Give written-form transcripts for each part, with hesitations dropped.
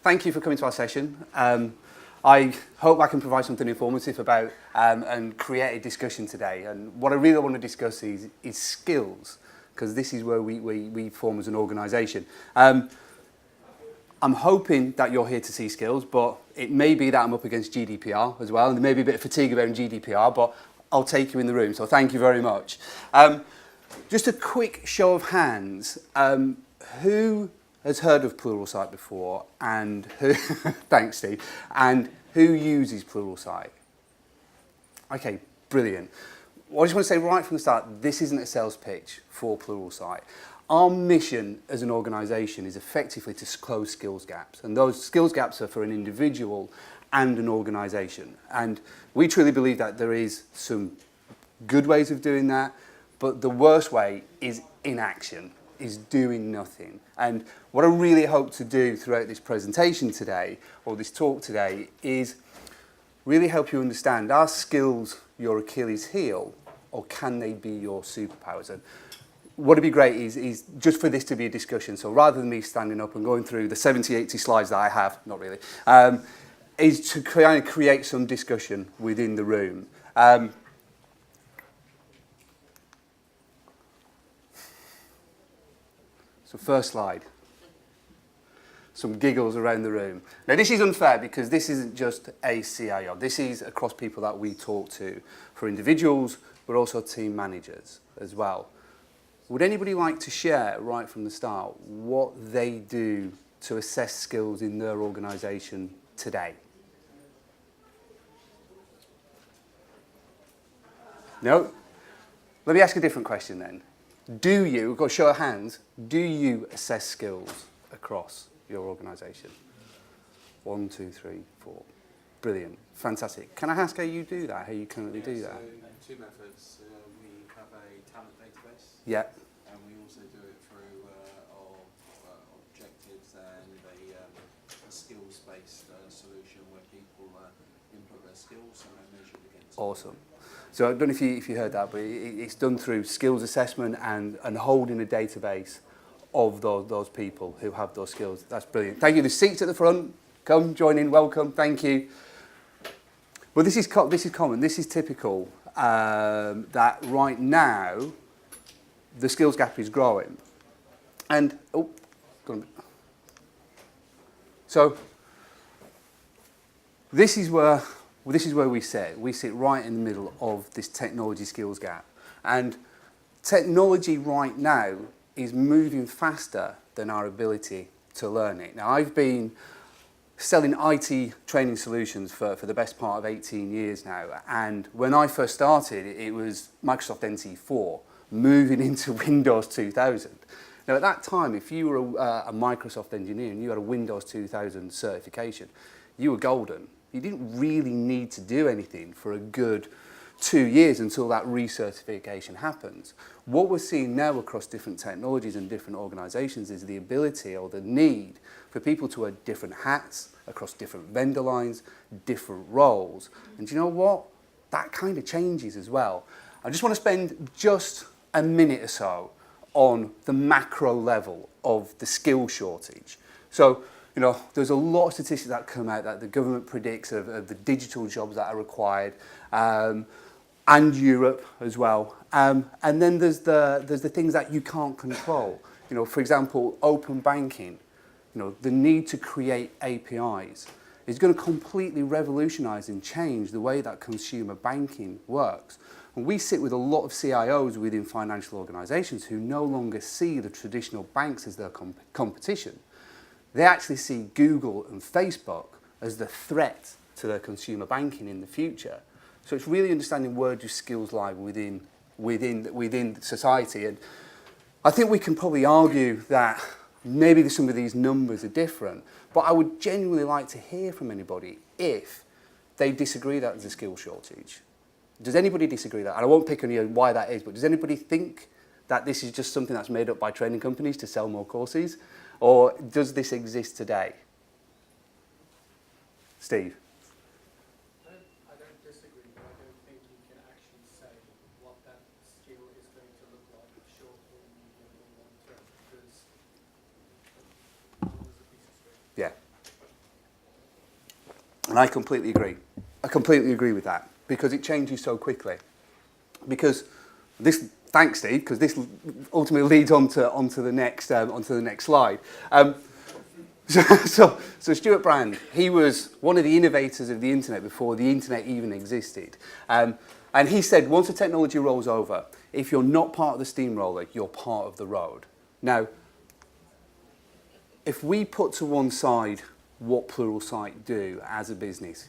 thank you for coming to our session. I hope I can provide something informative about and create a discussion today. And what I really want to discuss is skills, because this is where we form as an organisation. I'm hoping that you're here to see skills, but it may be that I'm up against GDPR as well, and there may be a bit of fatigue around GDPR, but I'll take you in the room, so thank you very much. Just a quick show of hands. Who has heard of Pluralsight before, and who, thanks Steve, and who uses Pluralsight? Okay, brilliant. Well, I just want to say right from the start, this isn't a sales pitch for Pluralsight. Our mission as an organisation is effectively to close skills gaps, and those skills gaps are for an individual and an organisation. And we truly believe that there is some good ways of doing that, but the worst way is inaction, is doing nothing. And what I really hope to do throughout this presentation today, or this talk today, is really help you understand, are skills your Achilles heel, or can they be your superpowers? And what would be great is just for this to be a discussion, so rather than me standing up and going through the 70, 80 slides that I have, not really, is to kind of create some discussion within the room. So first slide. Some giggles around the room. Now this is unfair because this isn't just a CIO. This is across people that we talk to, for individuals, but also team managers as well. Would anybody like to share right from the start what they do to assess skills in their organisation today? No? Let me ask a different question then. Do you, we've got a show of hands, do you assess skills across your organisation? 1, 2, 3, 4. Brilliant. Fantastic. Can I ask how you do that, how you currently do that? So two methods. We have a talent database. Yeah. And we also do it through our objectives and a skills-based solution where people input their skills and they're measured against. Awesome. So I don't know if you heard that, but it's done through skills assessment and holding a database of those people who have those skills. That's brilliant. Thank you. The seats at the front. Come, join in. Welcome. Thank you. Well, this is common. This is typical that right now the skills gap is growing. And, oh, go on. So this is where we sit. We sit right in the middle of this technology skills gap. And technology right now is moving faster than our ability to learn it. Now, I've been selling IT training solutions for the best part of 18 years now. And when I first started, it was Microsoft NT4 moving into Windows 2000. Now, at that time, if you were a Microsoft engineer and you had a Windows 2000 certification, you were golden. You didn't really need to do anything for a good 2 years until that recertification happens. What we're seeing now across different technologies and different organisations is the ability or the need for people to wear different hats across different vendor lines, different roles. And do you know what? That kind of changes as well. I just want to spend just a minute or so on the macro level of the skill shortage. So, you know, there's a lot of statistics that come out that the government predicts of the digital jobs that are required, and Europe as well. And then there's the things that you can't control. You know, for example, open banking. You know, the need to create APIs is going to completely revolutionise and change the way that consumer banking works. And we sit with a lot of CIOs within financial organisations who no longer see the traditional banks as their competition. They actually see Google and Facebook as the threat to their consumer banking in the future. So it's really understanding where do skills lie within society. And I think we can probably argue that maybe some of these numbers are different, but I would genuinely like to hear from anybody if they disagree that there's a skill shortage. Does anybody disagree that? And I won't pick on you why that is, but does anybody think that this is just something that's made up by training companies to sell more courses? Or does this exist today? Steve? I don't disagree, but I don't think you can actually say what that skill is going to look like short or medium or long term, because Yeah. And I completely agree. I completely agree with that because it changes so quickly. Because this, thanks Steve, because this ultimately leads onto the next slide. So Stuart Brand, he was one of the innovators of the internet before the internet even existed. And he said, once the technology rolls over, if you're not part of the steamroller, you're part of the road. Now, if we put to one side what Pluralsight do as a business,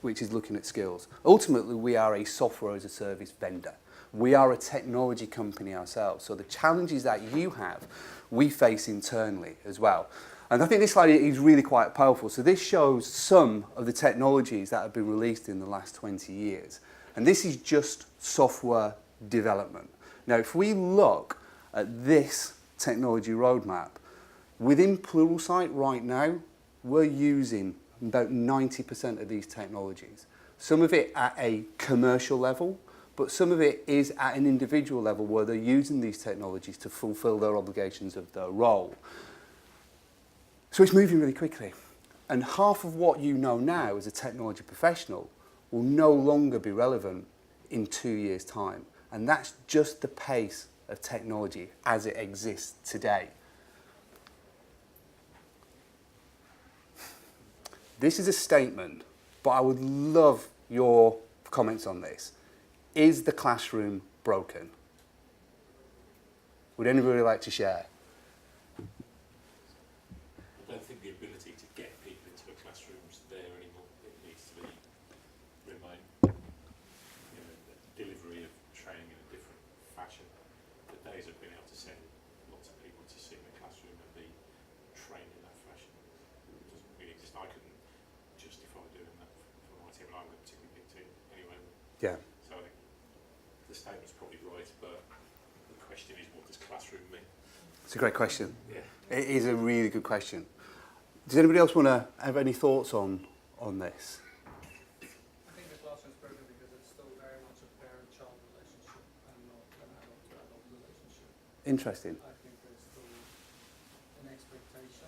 which is looking at skills, ultimately we are a software as a service vendor. We are a technology company ourselves. So the challenges that you have, we face internally as well. And I think this slide is really quite powerful. So this shows some of the technologies that have been released in the last 20 years. And this is just software development. Now, if we look at this technology roadmap, within Pluralsight right now, we're using about 90% of these technologies. Some of it at a commercial level, but some of it is at an individual level where they're using these technologies to fulfill their obligations of their role. So it's moving really quickly. And half of what you know now as a technology professional will no longer be relevant in 2 years' time. And that's just the pace of technology as it exists today. This is a statement, but I would love your comments on this. Is the classroom broken? Would anybody like to share? I don't think the ability to get people into a classroom is there anymore. It needs to be remote. You know, the delivery of training in a different fashion. The days of being able to send lots of people to sit in the classroom and be trained in that fashion doesn't really exist. I couldn't justify doing that for my team, and I'm a particularly big team anyway. Yeah. So I think the statement's probably right, but the question is, what does classroom mean? It's a great question. Yeah. It is a really good question. Does anybody else want to have any thoughts on this? I think the classroom's broken because it's still very much a parent-child relationship and not an adult-to-adult relationship. Interesting. I think there's still an expectation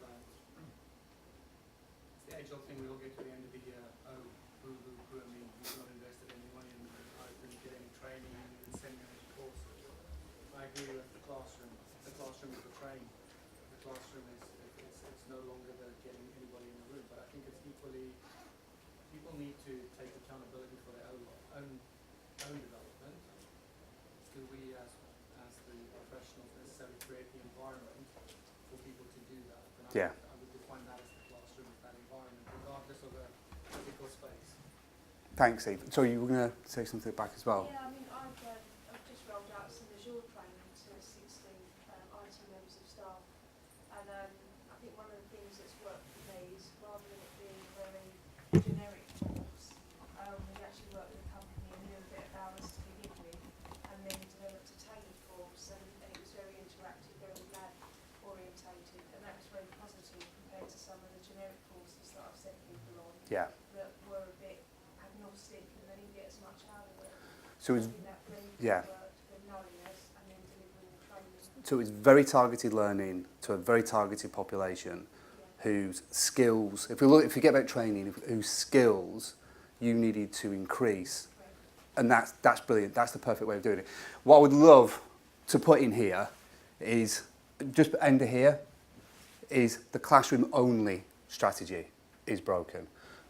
that it's the age-old thing. We all get to the end of the year. Oh, boo, I mean, we've not invested any money in it. I didn't get any training. I didn't send me any courses. I agree with the classroom. The classroom is the train. The classroom is it's no longer the getting anybody in the room. But I think it's equally, people need to take accountability for their own development. Do we as the professionals necessarily create the environment for people to do that? And Yeah. I would define that as the classroom, as that environment, regardless of the physical space. Thanks, Steve. So you were going to say something back as well? Yeah, I mean, I've just rolled out some Azure training to 16 IT members of staff, and I think one of the things that's worked for me is rather than it being a very generic course, we actually worked with a company and knew a bit about us to begin with, and then developed a tailored course, and it was very interactive, very lab orientated, and that was very positive compared to some of the generic courses that I've sent people on Yeah. that were a bit agnostic and they didn't get as much out of it. So it's, I think that really yeah. worked for knowing us and then delivering the training. So it's very targeted learning to a very targeted population whose skills, if you forget about training, whose skills you needed to increase. And that's brilliant. That's the perfect way of doing it. What I would love to put in here is, just under here, is the classroom only strategy is broken.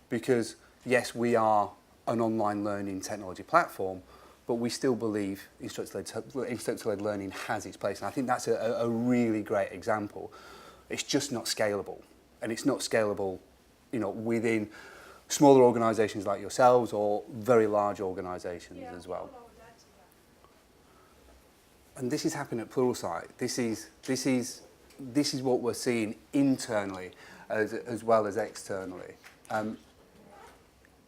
Because yes, we are an online learning technology platform, but we still believe instructor-led learning has its place. And I think that's a really great example. It's just not scalable. And it's not scalable, you know, within smaller organisations like yourselves or very large organisations as well. All I would add to that. And this is happening at Pluralsight. This is what we're seeing internally as well as externally.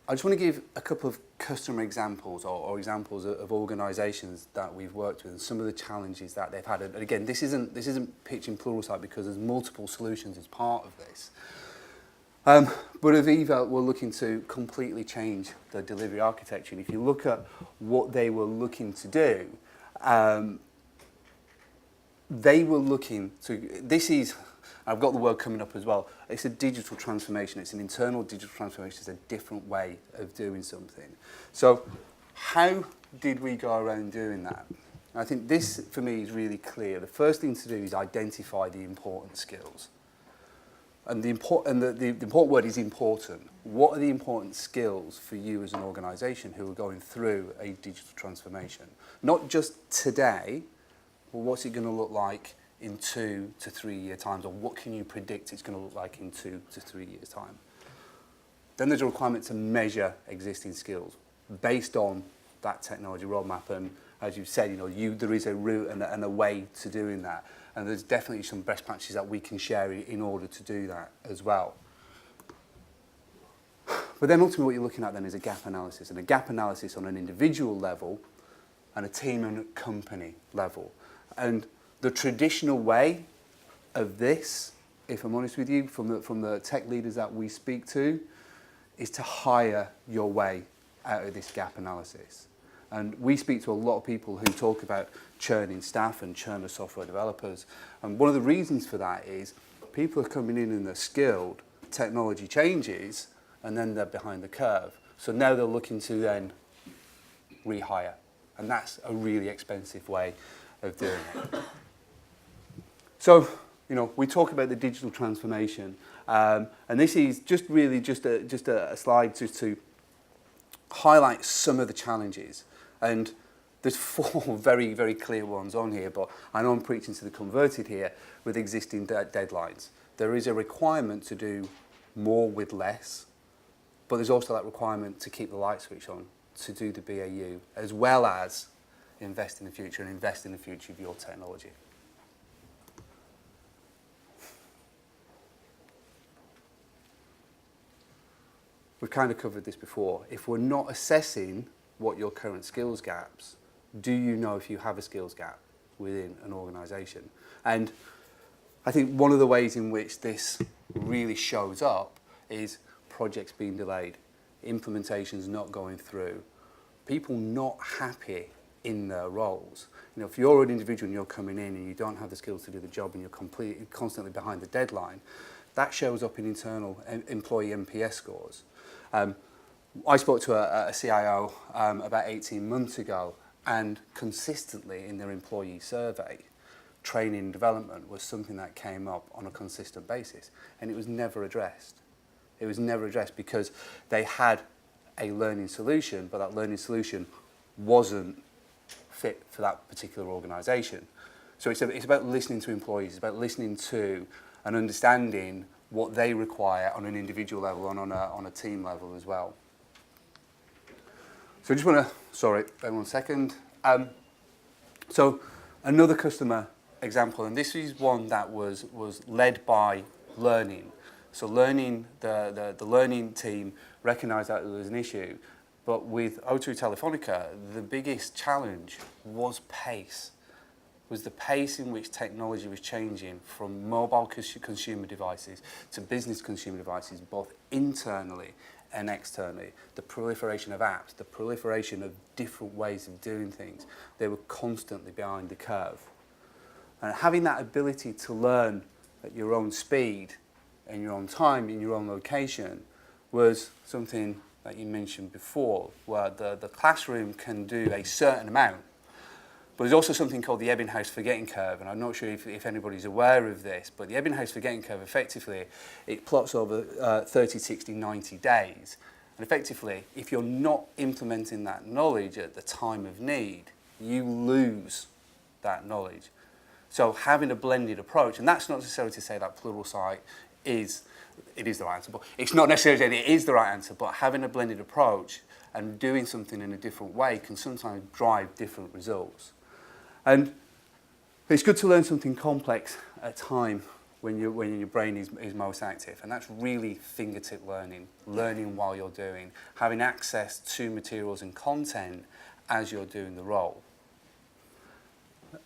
I just want to give a couple of customer examples or examples of organisations that we've worked with and some of the challenges that they've had. And again, this isn't pitching Pluralsight because there's multiple solutions as part of this. But Aviva were looking to completely change the delivery architecture. And if you look at what they were looking to do, they were looking to, this is I've got the word coming up as well. It's a digital transformation. It's an internal digital transformation. It's a different way of doing something. So how did we go around doing that? I think this, for me, is really clear. The first thing to do is identify the important skills. And the important word is important. What are the important skills for you as an organisation who are going through a digital transformation? Not just today, but what's it going to look like in 2 to 3 year times, or what can you predict it's going to look like in 2 to 3 years time? Then there's a requirement to measure existing skills based on that technology roadmap, and as you've said, there is a route and a way to doing that. And there's definitely some best practices that we can share in order to do that as well. But then ultimately what you're looking at then is a gap analysis, and a gap analysis on an individual level and a team and company level. And the traditional way of this, if I'm honest with you, from the tech leaders that we speak to, is to hire your way out of this gap analysis. And we speak to a lot of people who talk about churning staff and churn of software developers. And one of the reasons for that is people are coming in and they're skilled, technology changes, and then they're behind the curve. So now they're looking to then rehire. And that's a really expensive way of doing it. So, we talk about the digital transformation. And this is just a slide just to highlight some of the challenges. And there's 4 very, very clear ones on here, but I know I'm preaching to the converted here with existing deadlines. There is a requirement to do more with less, but there's also that requirement to keep the light switch on, to do the BAU, as well as invest in the future and invest in the future of your technology. We've kind of covered this before. If we're not assessing what your current skills gaps, do you know if you have a skills gap within an organisation? And I think one of the ways in which this really shows up is projects being delayed, implementations not going through, people not happy in their roles. If you're an individual and you're coming in and you don't have the skills to do the job and you're constantly behind the deadline, that shows up in internal employee NPS scores. I spoke to a CIO about 18 months ago, and consistently in their employee survey, training and development was something that came up on a consistent basis, and it was never addressed. It was never addressed because they had a learning solution, but that learning solution wasn't fit for that particular organisation. So it's about listening to employees, it's about listening to and understanding what they require on an individual level and on a team level as well. So I just want to, sorry, wait 1 second. So another customer example, and this is one that was led by learning. So learning, the learning team recognised that there was an issue, but with O2 Telefonica, the biggest challenge was pace. Was the pace in which technology was changing from mobile consumer devices to business consumer devices, both internally and externally. The proliferation of apps, the proliferation of different ways of doing things, they were constantly behind the curve. And having that ability to learn at your own speed, in your own time, in your own location, was something that you mentioned before, where the classroom can do a certain amount. But there's also something called the Ebbinghaus forgetting curve, and I'm not sure if anybody's aware of this, but the Ebbinghaus forgetting curve, effectively, it plots over 30, 60, 90 days. And effectively, if you're not implementing that knowledge at the time of need, you lose that knowledge. So having a blended approach, and that's not necessarily to say that Pluralsight is the right answer, but it's not necessarily that it is the right answer, but having a blended approach and doing something in a different way can sometimes drive different results. And it's good to learn something complex at a time when your brain is most active. And that's really fingertip learning while you're doing, having access to materials and content as you're doing the role.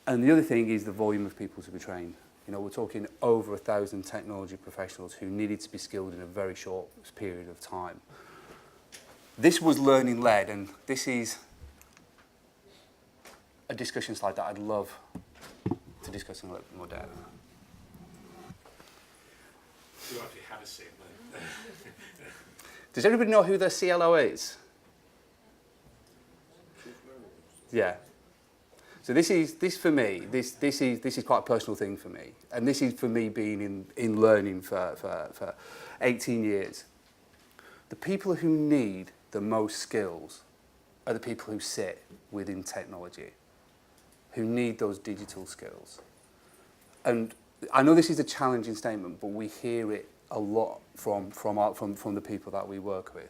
And the other thing is the volume of people to be trained. We're talking over 1,000 technology professionals who needed to be skilled in a very short period of time. This was learning-led, and this is a discussion slide that I'd love to discuss in a little bit more depth. You actually had a sim, then. Does everybody know who the CLO is? Yeah. So this for me, this is quite a personal thing for me, and this is for me being in learning for 18 years. The people who need the most skills are the people who sit within technology, who need those digital skills. And I know this is a challenging statement, but we hear it a lot from the people that we work with.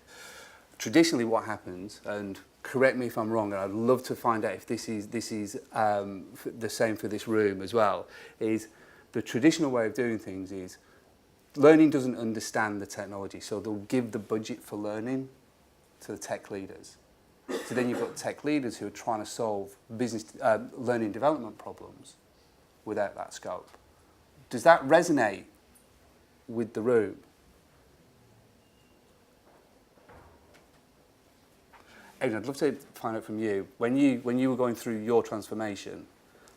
Traditionally, what happens, and correct me if I'm wrong, and I'd love to find out if this is the same for this room as well, is the traditional way of doing things is learning doesn't understand the technology, so they'll give the budget for learning to the tech leaders. So then you've got tech leaders who are trying to solve business learning development problems without that scope. Does that resonate with the room? Aidan, I'd love to find out from you, when you were going through your transformation,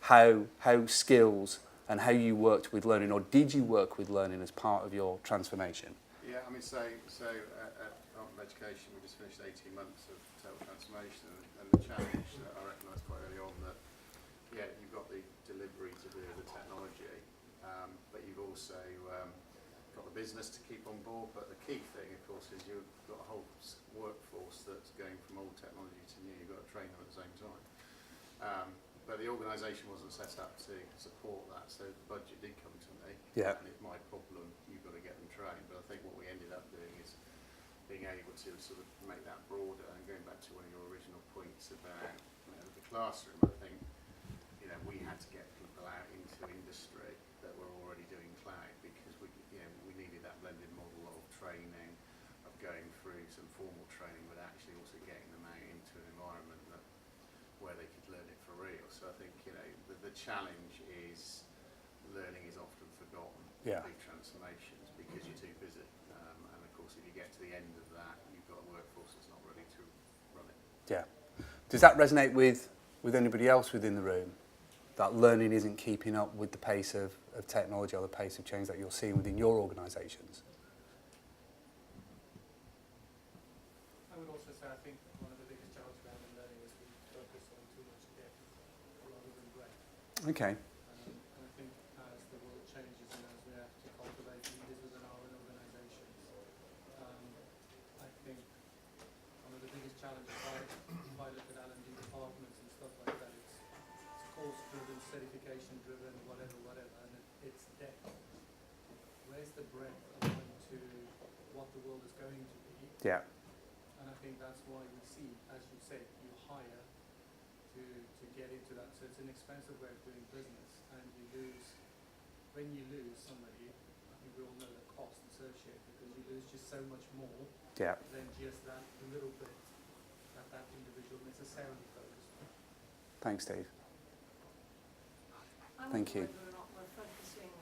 how skills and how you worked with learning, or did you work with learning as part of your transformation? Yeah, I mean, so at Department of Education, we just finished 18 months of total transformation, and the challenge that I recognised quite early on that, yeah, you've got the delivery to do the technology, but you've also got the business to keep on board. But the key thing, of course, is you've got a whole workforce that's going from old technology to new. You've got to train them at the same time. But the organisation wasn't set up to support that, so the budget did come to me. Yeah. And it's my problem, you've got to get them trained. But I think what we ended up doing is being able to sort of make that broader, and going back to one of your original points about the classroom, I think we had to get people out into industry that were already doing cloud, because we needed that blended model of training, of going through some formal training, but actually also getting them out into an environment where they could learn it for real. So I think the challenge is learning is often forgotten in big transformations because you're too busy. And of course, if you get to the end of that, you've got a workforce that's not ready to run it. Yeah. Does that resonate with anybody else within the room? That learning isn't keeping up with the pace of technology or the pace of change that you're seeing within your organisations? I would also say I think one of the biggest challenges around learning is we focus on too much depth rather than breadth. Okay. And I think as the world changes and as we have to cultivate leaders within our own organisations, I think one of the biggest challenges, if I look at L&D departments and stuff like that, it's course-driven, certification-driven, whatever, and it's depth. Where's the breadth aligned to what the world is going to be? Yeah. And I think that's why we see, as you said, you hire to get into that. So it's an expensive way of doing business, and when you lose somebody, I think we all know the cost associated, because you lose just so much more than just that little bit that individual necessarily focused on. Thanks, Dave. I Thank you. wonder whether or not we're focusing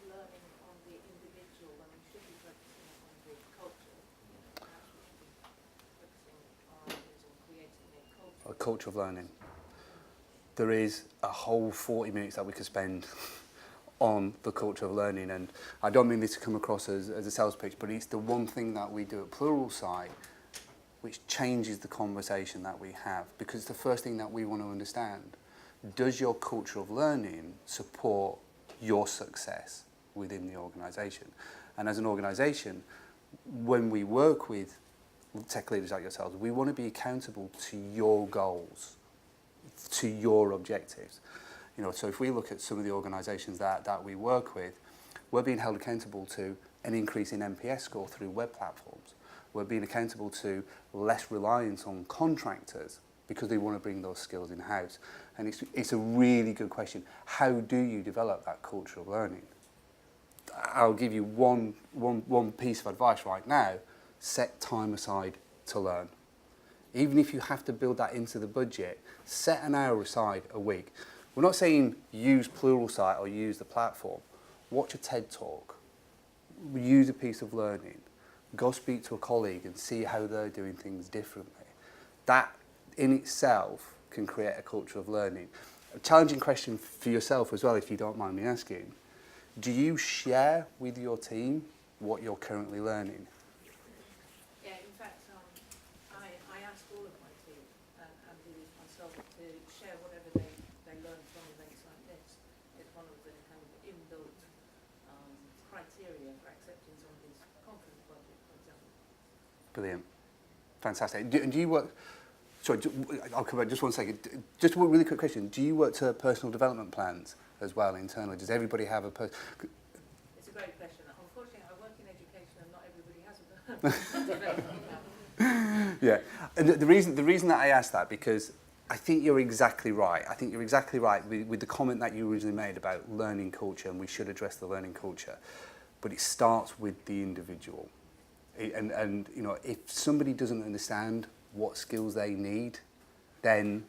learning on the individual when we should be focusing on the culture. Perhaps we should be focusing our ideas on creating a culture of learning. There is a whole 40 minutes that we could spend on the culture of learning, and I don't mean this to come across as a sales pitch, but it's the one thing that we do at Pluralsight which changes the conversation that we have, because it's the first thing that we want to understand. Does your culture of learning support your success within the organisation? And as an organisation, when we work with tech leaders like yourselves, we want to be accountable to your goals, to your objectives. So if we look at some of the organisations that we work with, we're being held accountable to an increase in NPS score through web platforms. We're being accountable to less reliance on contractors because they want to bring those skills in-house. And it's a really good question. How do you develop that culture of learning? I'll give you one piece of advice right now. Set time aside to learn. Even if you have to build that into the budget, set an hour aside a week. We're not saying use Pluralsight or use the platform. Watch a TED talk. Use a piece of learning. Go speak to a colleague and see how they're doing things differently. That in itself can create a culture of learning. A challenging question for yourself as well, if you don't mind me asking. Do you share with your team what you're currently learning? Yeah, in fact, I asked all of my team and leaders myself to share whatever they learned from events like this. It's one of the kind of inbuilt criteria for accepting somebody's conference budget, for example. Brilliant. Fantastic. And do you work... Sorry, I'll come back just one second. Just a really quick question. Do you work to personal development plans as well internally? Does everybody have a... It's a great question. Unfortunately, I work in education and not everybody has a development plan. Yeah. And the reason that I asked that, because I think you're exactly right. I think you're exactly right with the comment that you originally made about learning culture, and we should address the learning culture. But it starts with the individual. And you know, if somebody doesn't understand what skills they need, then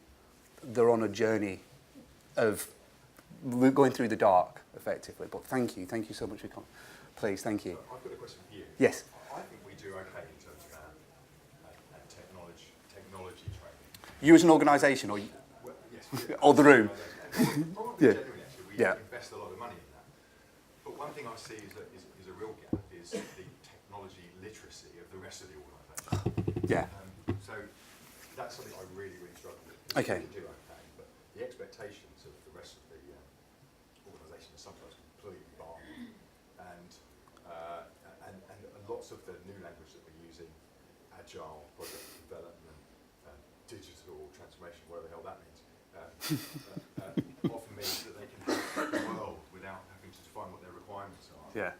they're on a journey of going through the dark, effectively. But thank you so much for your comment. Please, thank you. I've got a question for you. Yes. I think we do okay in terms of technology training. You as an organisation, or Well, yes. or the room? Probably Yeah. genuinely, actually, we Yeah. invest a lot of money in that. But one thing I see is a real gap is the technology literacy of the rest of the organisation. Yeah. So that's something I really struggle with. Okay. We do okay, but the expectations of the rest of the organisation are sometimes completely barred. And lots of the new language that we're using, agile, project development, digital transformation, whatever the hell that means, often means that they can help the world without having to define what their requirements are. Yeah.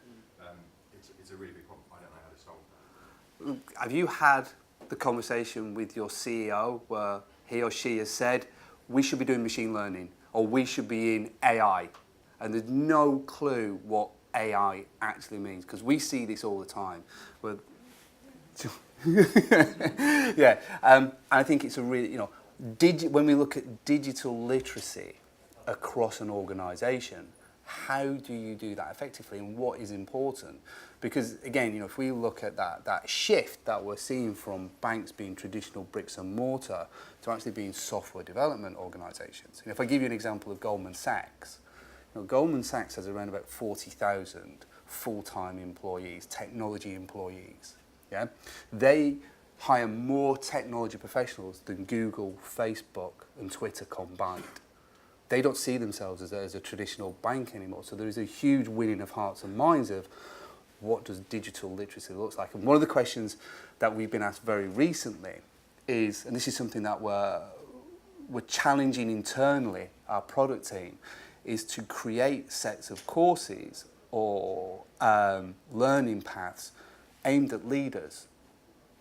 It's a really big problem. I don't know how to solve that. Have you had the conversation with your CEO where he or she has said, we should be doing machine learning, or we should be in AI, and there's no clue what AI actually means? Because we see this all the time. Yeah, and I think it's a really, you know, when we look at digital literacy across an organisation, how do you do that effectively, and what is important? Because again, you know, if we look at that shift that we're seeing from banks being traditional bricks and mortar to actually being software development organisations. And if I give you an example of Goldman Sachs, you know, Goldman Sachs has around about 40,000 full-time employees, technology employees. Yeah, they hire more technology professionals than Google, Facebook, and Twitter combined. They don't see themselves as a traditional bank anymore. So there is a huge winning of hearts and minds of what does digital literacy look like. And one of the questions that we've been asked very recently is, and this is something that we're challenging internally, our product team, is to create sets of courses or learning paths aimed at leaders.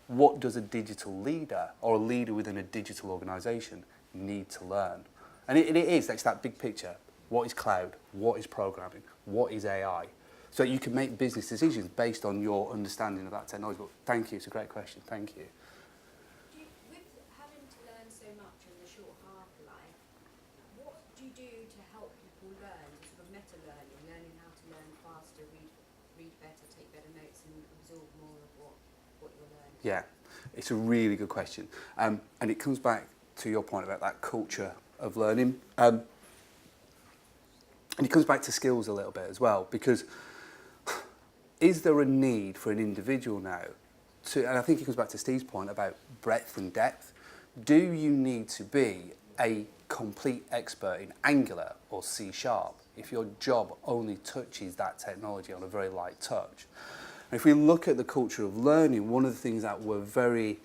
What does a digital leader or a leader within a digital organisation need to learn? And it is, that's that big picture. What is cloud? What is programming? What is AI? So you can make business decisions based on your understanding of that technology. But thank you, it's a great question, thank you. With having to learn so much in the short half-life, what do you do to help people learn, sort of meta-learning, learning how to learn faster, read better, take better notes, and absorb more of what you're learning? Yeah, it's a really good question. And it comes back to your point about that culture of learning. And it comes back to skills a little bit as well, because is there a need for an individual now to, and I think it comes back to Steve's point about breadth and depth, do you need to be a complete expert in Angular or C# if your job only touches that technology on a very light touch? And if we look at the culture of learning, one of the things that we're very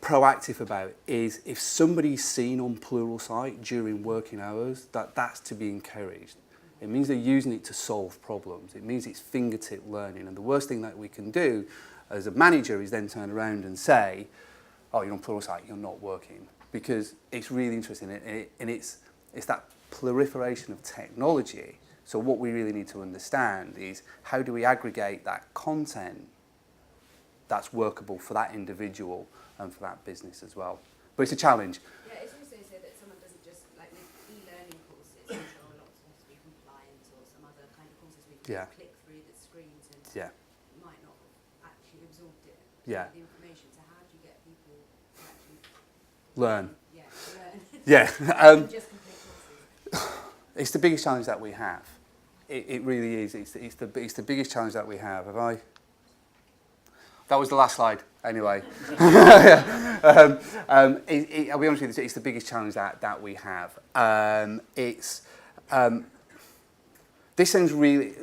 proactive about is if somebody's seen on Pluralsight during working hours, that's to be encouraged. It means they're using it to solve problems. It means it's fingertip learning. And the worst thing that we can do as a manager is then turn around and say, oh, you're on Pluralsight, you're not working. Because it's really interesting, and it's that proliferation of technology. So what we really need to understand is how do we aggregate that content that's workable for that individual and for that business as well. But it's a challenge. Yeah, it's also so that someone doesn't just, like with e-learning courses, which are a lot of be compliant or some other kind of courses we can click through the screens and might not have actually absorbed it. Yeah. The information. So how do you get people to actually learn? Yeah, learn. Yeah. Just complete courses. It's the biggest challenge that we have. It really is. It's the biggest challenge that we have. Have I That was the last slide, anyway. I'll be honest with you, it's the biggest challenge that we have. This sounds really.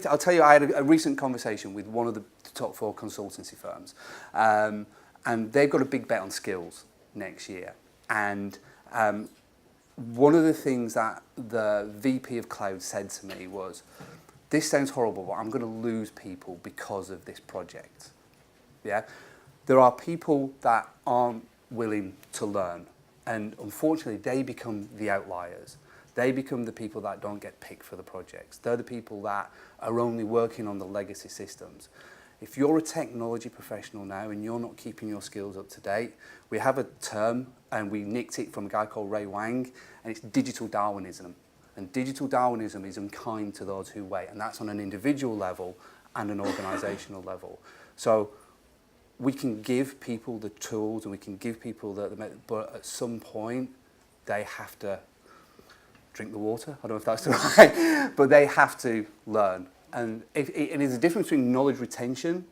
I'll tell you. I had a recent conversation with one of the top 4 consultancy firms, and they've got a big bet on skills next year. And one of the things that the VP of Cloud said to me was, "This sounds horrible, but I'm going to lose people because of this project." Yeah, there are people that aren't willing to learn, and unfortunately, they become the outliers. They become the people that don't get picked for the projects. They're the people that are only working on the legacy systems. If you're a technology professional now and you're not keeping your skills up to date, we have a term, and we nicked it from a guy called Ray Wang, and it's digital Darwinism. And digital Darwinism is unkind to those who wait, and that's on an individual level and an organizational level. So we can give people the tools and we can give people but at some point they have to drink the water. I don't know if that's the right, but they have to learn. And there's a difference between knowledge retention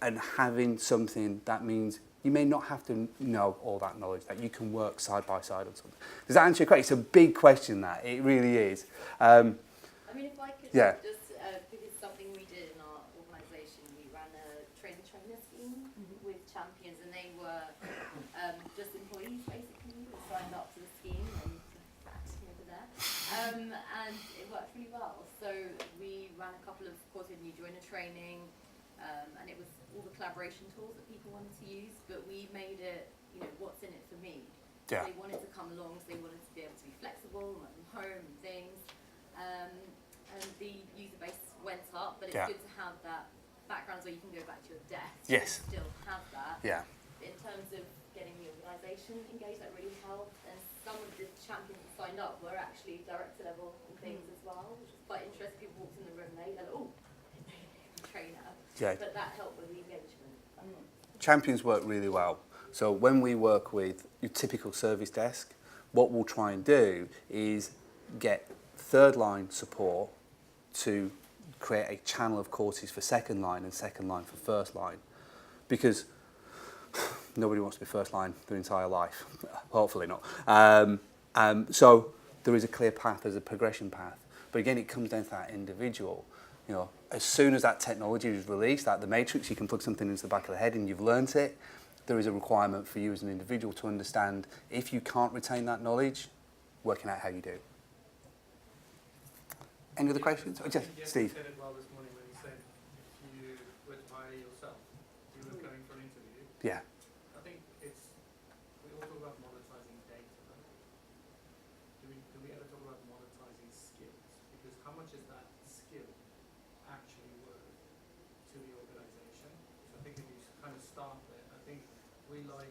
and having something that means you may not have to know all that knowledge, that you can work side by side on something. Does that answer your question? It's a big question, that. It really is. I mean, if I could Yeah. just, because something we did in our organisation, we ran a trainer-trainer scheme with champions, and they were just employees, basically, who signed up to the scheme, and over there. And it worked really well. So we ran a couple of courses, new joiner training, and it was all the collaboration tools that people wanted to use, but we made it, what's in it for me? Yeah. They wanted to come along, so they wanted to be able to be flexible, work from home and things. And the user base went up, but it's good to have that background so you can go back to your desk Yes. and still have that. Yeah. In terms of getting the organisation engaged, that really helped. And some of the champions that signed up were actually director level and things as well, which was quite interesting. People walked in the room and they go, "Oh, trainer." Yeah. But that helped with the engagement. Champions work really well. So when we work with your typical service desk, what we'll try and do is get third line support to create a channel of courses for second line and second line for first line, because nobody wants to be first line their entire life. Hopefully not. So there is a clear path, there's a progression path. But again, it comes down to that individual. As soon as that technology is released, like the Matrix, you can plug something into the back of the head and you've learnt it, there is a requirement for you as an individual to understand, if you can't retain that knowledge, working out how you do. Any other questions? Oh, Steve. Said it well this morning when he said if you were to hire yourself, you were going for an interview. Yeah. I think we all talk about monetizing data. Do we ever talk about monetizing skills? Because how much is that skill actually worth to the organisation? So I think if you kind of start there, I think we like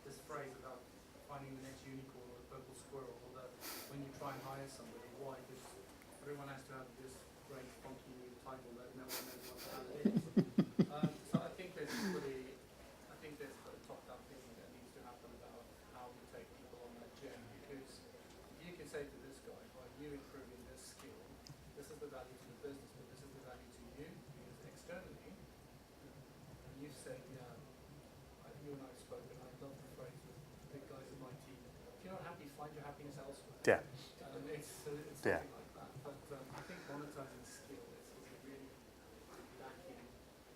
this phrase about finding the next unicorn or the purple squirrel, or that when you try and hire somebody, why? Because everyone has to have this great funky new title that no one knows what the hell it is. So I think there's a top-down thinking that needs to happen about how we take people on that journey. Because you can say to this guy, by you improving this skill, this is the value to the business, but this is the value to you, because externally, and you've said, you and I have spoken, I love the phrase with big guys in my team, if you're not happy, find your happiness elsewhere. Yeah. It's something Yeah. like that. But I think monetizing skill is a really lacking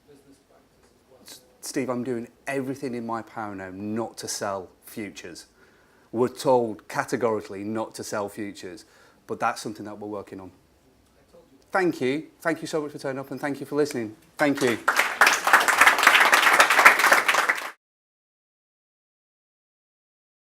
business practice as well. Steve, I'm doing everything in my power now not to sell futures. We're told categorically not to sell futures, but that's something that we're working on. I told you. Thank you. Thank you so much for turning up, and thank you for listening. Thank you.